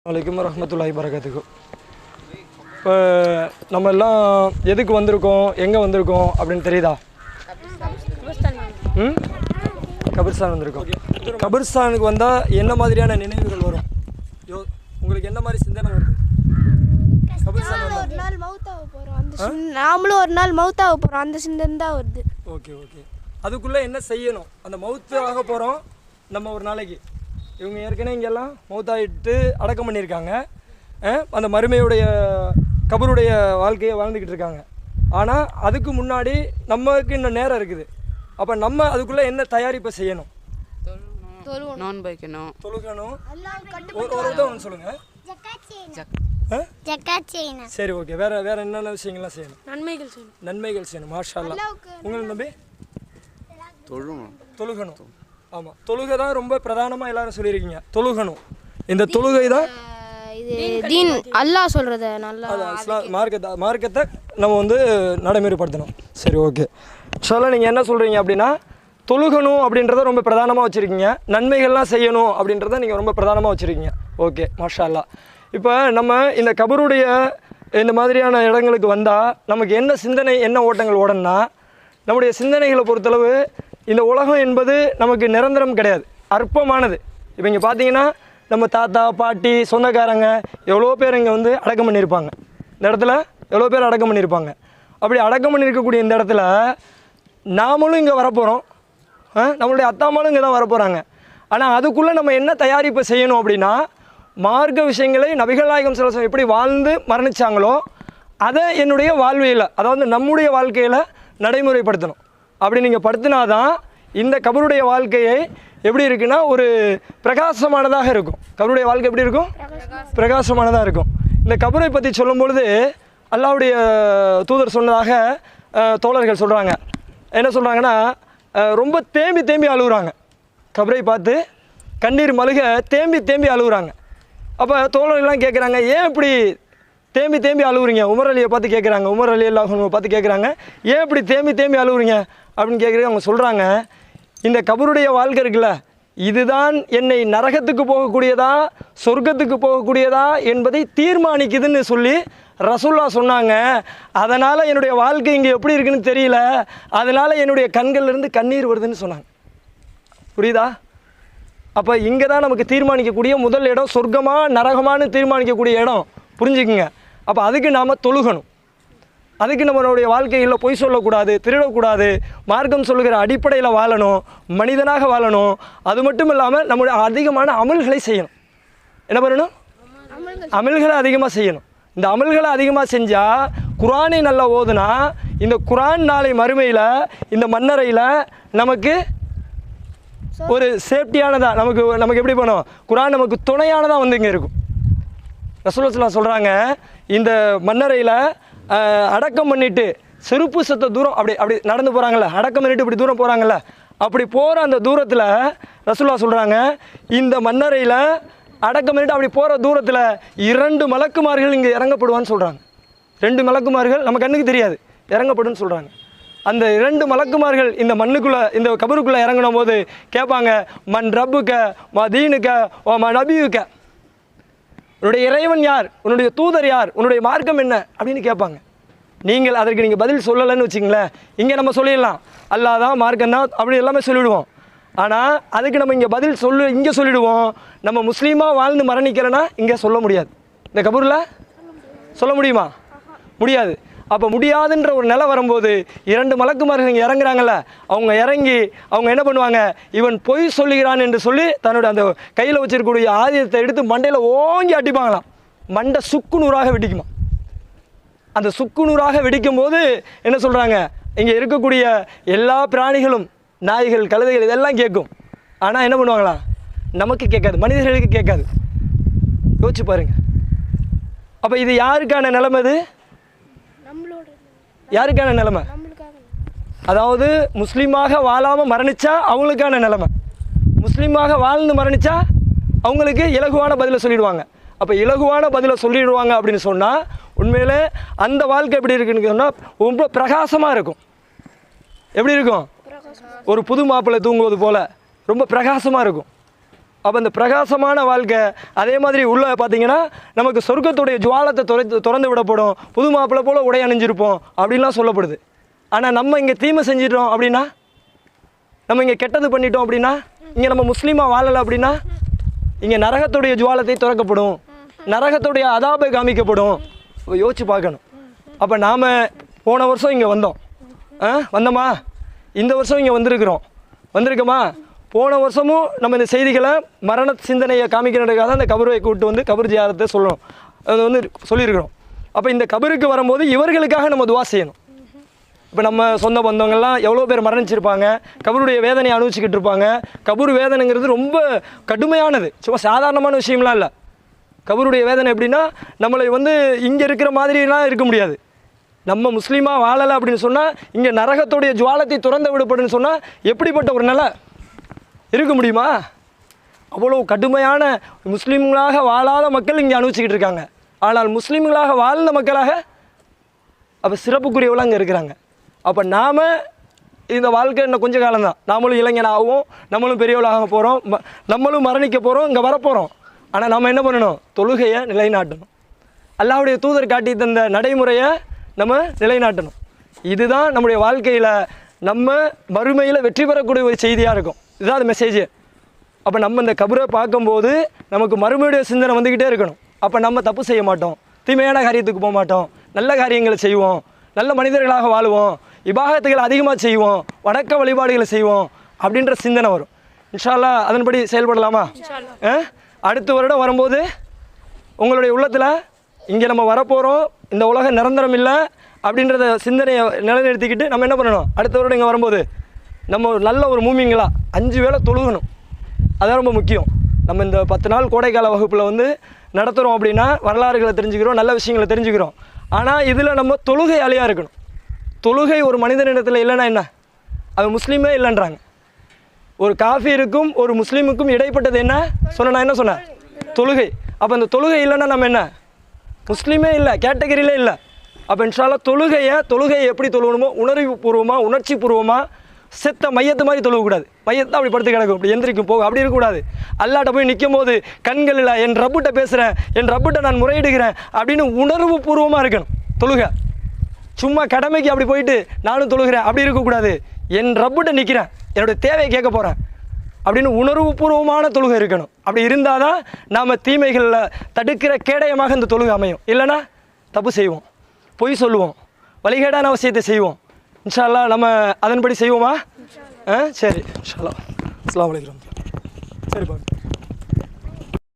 வலைக்கும் வரஹ்மத்துல்லாஹி வரகாத்துஹு. இப்போ நம்ம எல்லாம் எதுக்கு வந்திருக்கோம், எங்கே வந்திருக்கோம் அப்படின்னு தெரியுதா? கபிர்ஸ்தான் வந்திருக்கோம். கபிர்ஸ்தானுக்கு வந்தால் என்ன மாதிரியான நினைவுகள் வரும்? உங்களுக்கு என்ன மாதிரி சிந்தனை வருது? நாமளும் ஒரு நாள் மவுத்தாக போகிறோம், அந்த சிந்தனை தான் வருது. Okay okay. அதுக்குள்ளே என்ன செய்யணும்? அந்த மவுத்தாக போகிறோம் நம்ம ஒரு நாளைக்கு. இவங்க ஏற்கனவே இங்கெல்லாம் மௌத்தாயிட்டு அடக்கம் பண்ணியிருக்காங்க. அந்த மறுமையுடைய கபருடைய வாழ்க்கையை வாழ்ந்துக்கிட்டு இருக்காங்க. ஆனால் அதுக்கு முன்னாடி நமக்கு இன்னும் நேரம் இருக்குது. அப்போ நம்ம அதுக்குள்ளே என்ன தயாரிப்பை செய்யணும்? தொழுகணும். ஒன்று சொல்லுங்கள். சரி, ஓகே. வேற என்னென்ன விஷயங்கள்லாம் செய்யணும்? நன்மைகள் செய்யணும். மாஷா அல்லாஹ். உங்களுக்கு நம்பி தொழுகணும். ஆமாம், தொழுகை தான் ரொம்ப பிரதானமாக எல்லாரும் சொல்லியிருக்கீங்க. தொழுகணும். இந்த தொழுகை தான் இது தீன் அல்லாஹ் சொல்கிறத நல்லா மார்க்கத்தை நம்ம வந்து நடைமுறைப்படுத்தணும். சரி, ஓகே. சொல்ல நீங்கள் என்ன சொல்கிறீங்க அப்படின்னா தொழுகணும் அப்படின்றத ரொம்ப பிரதானமாக வச்சுருக்கீங்க. நன்மைகள்லாம் செய்யணும் அப்படின்றத நீங்கள் ரொம்ப பிரதானமாக வச்சுருக்கீங்க. ஓகே, மாஷா அல்லாஹ். இப்போ நம்ம இந்த கபருடைய இந்த மாதிரியான இடங்களுக்கு வந்தால் நமக்கு என்ன சிந்தனை, என்ன ஓட்டங்கள் ஓடணும்னா, நம்முடைய சிந்தனைகளை பொறுத்தளவு இந்த உலகம் என்பது நமக்கு நிரந்தரம் கிடையாது, அற்பமானது. இப்போ இங்கே பார்த்தீங்கன்னா நம்ம தாத்தா பாட்டி சொந்தக்காரங்க எவ்வளோ பேர் இங்கே வந்து அடக்கம் பண்ணியிருப்பாங்க. இந்த இடத்துல எவ்வளோ பேர் அடக்கம் பண்ணியிருப்பாங்க. அப்படி அடக்கம் பண்ணியிருக்கக்கூடிய இந்த இடத்துல நாமளும் இங்கே வரப்போகிறோம், நம்மளுடைய அத்தாமாலும் இங்கே தான் வரப்போகிறாங்க. ஆனால் அதுக்குள்ளே நம்ம என்ன தயாரிப்பு செய்யணும் அப்படின்னா, மார்க்க விஷயங்களை நபிகள் நாயகம் ஸல்லல்லாஹு அலைஹி வஸல்லம் எப்படி வாழ்ந்து மரணிச்சாங்களோ அதை என்னுடைய வாழ்வியல், அதாவது நம்முடைய வாழ்க்கையில் நடைமுறைப்படுத்தணும். அப்படி நீங்கள் படுத்தினாதான் இந்த கபருடைய வாழ்க்கையை எப்படி இருக்குன்னா ஒரு பிரகாசமானதாக இருக்கும். கபருடைய வாழ்க்கை எப்படி இருக்கும்? பிரகாசமானதாக இருக்கும். இந்த கபரை பற்றி சொல்லும் பொழுது அல்லாஹ்வுடைய தூதர் சொன்னதாக தோழர்கள் சொல்கிறாங்க. என்ன சொல்கிறாங்கன்னா, ரொம்ப தேம்பி அழுகுறாங்க. கபரை பார்த்து கண்ணீர் மல்க தேம்பி அழுகுறாங்க. அப்போ தோழர்கள்லாம் கேட்குறாங்க, ஏன் இப்படி தேம்பி அழுகுறீங்க? உமர் அலியை பார்த்து கேட்குறாங்க. உமர் அலி அல்லாஹ் பார்த்து கேட்குறாங்க, ஏன் இப்படி தேம்பி அழுகுறீங்க அப்படின்னு கேட்குறது. அவங்க சொல்கிறாங்க, இந்த கபருடைய வாழ்க்கை இருக்குல்ல, இதுதான் என்னை நரகத்துக்கு போகக்கூடியதா சொர்க்கத்துக்கு போகக்கூடியதா என்பதை தீர்மானிக்குதுன்னு சொல்லி ரசூலுல்லாஹ் சொன்னாங்க. அதனால் என்னுடைய வாழ்க்கை இங்கே எப்படி இருக்குன்னு தெரியல, அதனால் என்னுடைய கண்கள்லேருந்து கண்ணீர் வருதுன்னு சொன்னாங்க. புரியுதா? அப்போ இங்கே தான் நமக்கு தீர்மானிக்கக்கூடிய முதல் இடம் சொர்க்கமா நரகமானு தீர்மானிக்கக்கூடிய இடம். புரிஞ்சுக்குங்க. அப்போ அதுக்கு நாம் தொழுகணும். அதுக்கு நம்மளுடைய வாழ்க்கையில் பொய் சொல்லக்கூடாது, திருடக்கூடாது, மார்க்கம் சொல்லுகிற அடிப்படையில் வாழணும், மனிதனாக வாழணும். அது மட்டும் இல்லாமல் நம்முடைய அதிகமான அமல்களை செய்யணும். என்ன பண்ணணும்? அமல்களை அதிகமாக செய்யணும். இந்த அமல்களை அதிகமாக செஞ்சால், குர்ஆனை நல்லா ஓதுனா, இந்த குர்ஆன் நாளை மறுமையில் இந்த மன்னரையில் நமக்கு ஒரு சேஃப்டியானதாக நமக்கு எப்படி பண்ணும்? குர்ஆன் நமக்கு துணையானதாக வந்து இங்கே இருக்கும். ரசூலுல்லாஹ் சொல்கிறாங்க, இந்த மன்னரையில் அடக்கம் பண்ணிவிட்டு செருப்பு சத்த தூரம் அப்படி நடந்து போகிறாங்கல்ல, அடக்கம் பண்ணிவிட்டு இப்படி தூரம் போகிறாங்கல்ல, அப்படி போகிற அந்த தூரத்தில் ரசூலுல்லாஹ் சொல்கிறாங்க, இந்த மன்னரையில் அடக்கம் பண்ணிவிட்டு அப்படி போகிற தூரத்தில் 2 மலக்குமார்கள் இங்கே இறங்கப்படுவான்னு சொல்கிறாங்க. 2 மலக்குமார்கள் நம்ம கண்ணுக்கு தெரியாது, இறங்கப்படுன்னு சொல்கிறாங்க. அந்த 2 மலக்குமார்கள் இந்த மண்ணுக்குள்ளே, இந்த கபருக்குள்ளே இறங்கின போது கேட்பாங்க, மன் ரப்புக்க மா தீனுக்க ஓ மா நபியுக்க, உன்னுடைய இறைவன் யார், உன்னுடைய தூதர் யார், உன்னுடைய மார்க்கம் என்ன அப்படின்னு கேட்பாங்க. அதற்கு நீங்கள் பதில் சொல்லலைன்னு வச்சுங்களேன், இங்கே நம்ம சொல்லிடலாம் அல்லாஹ் தான் மார்க்கம் தான் அப்படி எல்லாமே சொல்லிவிடுவோம். ஆனால் அதுக்கு நம்ம இங்கே சொல்லிவிடுவோம். நம்ம முஸ்லீமாக வாழ்ந்து மரணிக்கிறேன்னா இங்கே சொல்ல முடியாது. இந்த கபூரில் சொல்ல முடியுமா? முடியாது. அப்போ முடியாதுன்ற ஒரு நிலை வரும்போது 2 மலக்குமார்கள் இங்கே இறங்குறாங்கல்ல, அவங்க இறங்கி அவங்க என்ன பண்ணுவாங்க, இவன் பொய் சொல்லுகிறான் என்று சொல்லி தன்னோட அந்த கையில் வச்சிருக்கக்கூடிய ஆயுதத்தை எடுத்து மண்டையில் ஓங்கி அடிப்பாங்களாம். மண்டை சுக்குநூறாக வெடிக்குமா. அந்த சுக்குநூறாக வெடிக்கும் போது என்ன சொல்கிறாங்க, இங்கே இருக்கக்கூடிய எல்லா பிராணிகளும், நாய்கள் கழுதைகள் இதெல்லாம் கேட்கும். ஆனால் என்ன பண்ணுவாங்களா, நமக்கு கேட்காது, மனிதர்களுக்கு கேட்காது. யோசிச்சு பாருங்க. அப்போ இது யாருக்கான நிலைமை? இது யாருக்கான நிலைமை? அதாவது முஸ்லீமாக வாழாமல் மரணித்தா அவங்களுக்கான நிலைமை, முஸ்லீமாக வாழ்ந்து மரணித்தா அவங்களுக்கு இலகுவான பதிலை சொல்லிடுவாங்க. அப்போ இலகுவான பதிலை சொல்லிடுவாங்க அப்படின்னு சொன்னால் உண்மையிலே அந்த வாழ்க்கை எப்படி இருக்குன்னு சொன்னால் ரொம்ப பிரகாசமாக இருக்கும். எப்படி இருக்கும்? ஒரு புது மாப்பிள்ளை தூங்குவது போல் ரொம்ப பிரகாசமாக இருக்கும். அப்போ இந்த பிரகாசமான வாழ்க்கை அதே மாதிரி உள்ள பார்த்தீங்கன்னா நமக்கு சொர்க்கத்துடைய ஜுவாலத்தை திறந்து விடப்படும், புது மாப்பிள்ளை போல் உடை அணிஞ்சிருப்போம் அப்படின்லாம் சொல்லப்படுது. ஆனால் நம்ம இங்கே தீமை செஞ்சிட்டோம் அப்படின்னா, நம்ம இங்கே கெட்டது பண்ணிட்டோம் அப்படின்னா, இங்கே நம்ம முஸ்லீமாக வாழலை அப்படின்னா, இங்கே நரகத்துடைய ஜுவாலத்தை திறக்கப்படும், நரகத்துடைய அதாபை காமிக்கப்படும். யோசிச்சு பார்க்கணும். அப்போ நாம் போன வருஷம் இங்கே வந்தோம், வந்தோமா? இந்த வருஷம் இங்கே வந்திருக்கோமா? போன வருஷமும் நம்ம இந்த செய்திகளை மரண சிந்தனையை காமிக்கிறதுக்காக தான் இந்த கபரை கூப்பிட்டு வந்து கபர் ஜியாரத்தை சொல்லணும், அது வந்து சொல்லியிருக்கிறோம். அப்போ இந்த கபருக்கு வரும்போது இவர்களுக்காக நம்ம துவா செய்யணும். இப்போ நம்ம சொந்த பந்தவங்கள்லாம் எவ்வளோ பேர் மரணிச்சிருப்பாங்க, கபருடைய வேதனையை அனுபவிச்சுக்கிட்டு இருப்பாங்க. கபூர் வேதனைங்கிறது ரொம்ப கடுமையானது, சும்மா சாதாரணமான விஷயம்லாம் இல்லை. கபருடைய வேதனை எப்படின்னா, நம்மளை வந்து இங்கே இருக்கிற மாதிரிலாம் இருக்க முடியாது. நம்ம முஸ்லீமாக வாழலை அப்படின்னு சொன்னால், இங்கே நரகத்துடைய ஜுவாலத்தை திறந்து விடப்படுன்னு சொன்னால் எப்படிப்பட்ட ஒரு நிலை இருக்க முடியுமா? அவ்வளோ கடுமையான முஸ்லீம்களாக வாழாத மக்கள் இங்கே அனுபவிச்சுக்கிட்டு இருக்காங்க. ஆனால் முஸ்லீம்களாக வாழ்ந்த மக்களாக அப்போ சிறப்புக்குரியவளாக அங்கே இருக்கிறாங்க. அப்போ நாம் இந்த வாழ்க்கை இன்னும் கொஞ்சம் காலம்தான், நாமளும் இளைஞனாகவும் நம்மளும் பெரியவளாக போகிறோம், நம்மளும் மரணிக்க போகிறோம், இங்கே வரப்போகிறோம். ஆனால் நம்ம என்ன பண்ணணும்? தொழுகையை நிலைநாட்டணும். அல்லாஹ்வுடைய தூதர் காட்டி தந்த நடைமுறையை நம்ம நிலைநாட்டணும். இதுதான் நம்முடைய வாழ்க்கையில் நம்ம மறுமையில் வெற்றி பெறக்கூடிய ஒரு செய்தியாக இருக்கும். இதுதான் அந்த மெசேஜ். அப்போ நம்ம இந்த கபரை பார்க்கும்போது நமக்கு மறுமையுடைய சிந்தனை வந்துக்கிட்டே இருக்கணும். அப்போ நம்ம தப்பு செய்ய மாட்டோம், தீமையான காரியத்துக்கு போக மாட்டோம், நல்ல காரியங்களை செய்வோம், நல்ல மனிதர்களாக வாழுவோம், இபாதத்துகளை அதிகமாக செய்வோம், வணக்க வழிபாடுகளை செய்வோம் அப்படின்ற சிந்தனை வரும். இன்ஷா அல்லாஹ் அதன்படி செயல்படலாமா? அடுத்த வருடம் வரும்போது உங்களுடைய உள்ளத்தில் இங்கே நம்ம வரப்போகிறோம், இந்த உலகம் நிரந்தரம் இல்லை அப்படின்றத சிந்தனையை நிலைநிறுத்திக்கிட்டு நம்ம என்ன பண்ணணும்? அடுத்த வருடம் இங்கே வரும்போது நம்ம நல்ல ஒரு மூமிங்களா 5 வேளை தொழுகணும். அதான் ரொம்ப முக்கியம். நம்ம இந்த 10 நாள் கோடைக்கால வகுப்பில் வந்து நடத்துகிறோம் அப்படின்னா வரலாறுகளை தெரிஞ்சுக்கிறோம், நல்ல விஷயங்களை தெரிஞ்சுக்கிறோம். ஆனால் இதில் நம்ம தொழுகை அழியாக இருக்கணும். தொழுகை ஒரு மனிதனிடத்தில் இல்லைன்னா என்ன? அது முஸ்லீமே இல்லைன்றாங்க. ஒரு காஃபிருக்கும் ஒரு முஸ்லீமுக்கும் இடைப்பட்டது என்ன சொன்ன? என்ன சொன்னேன்? தொழுகை. அப்போ அந்த தொழுகை இல்லைன்னா நம்ம என்ன? முஸ்லீமே இல்லை, கேட்டகரியிலே இல்லை. அப்போ இன்ஷா அல்லாஹ் தொழுகையை எப்படி தொழுகணுமோ, உணர்வு பூர்வமாக, உணர்ச்சி பூர்வமாக, செத்த மையத்து மாதிரி தொழுகக்கூடாது. மையத்தை அப்படி படுத்து கிடக்கும், அப்படி எந்திரிக்கும் போகும், அப்படி இருக்கக்கூடாது. அல்லாட்ட போய் நிற்கும் போது கண்களில் என் ரப்பிட்ட பேசுகிறேன், என் ரப்பிட்ட நான் முறையிடுகிறேன் அப்படின்னு உணர்வு பூர்வமாக இருக்கணும் தொழுகை. சும்மா கடமைக்கு அப்படி போயிட்டு நானும் தொழுகிறேன் அப்படி இருக்கக்கூடாது. என் ரப்பிட்ட நிற்கிறேன், என்னுடைய தேவையை கேட்க போகிறேன் அப்படின்னு உணர்வு பூர்வமான தொழுகை இருக்கணும். அப்படி இருந்தால் தான் நாம் தீமைகளில் தடுக்கிற கேடயமாக இந்த தொழுகை அமையும். இல்லைன்னா தப்பு செய்வோம், பொய் சொல்லுவோம், வழிகேடான அவசியத்தை செய்வோம். இன்ஷா அல்லாஹ் நம்ம அதன்படி செய்வோமா? சரி, இன்ஷா அல்லாஹ். அஸ்ஸலாமு அலைக்கும். சரி பாருங்க.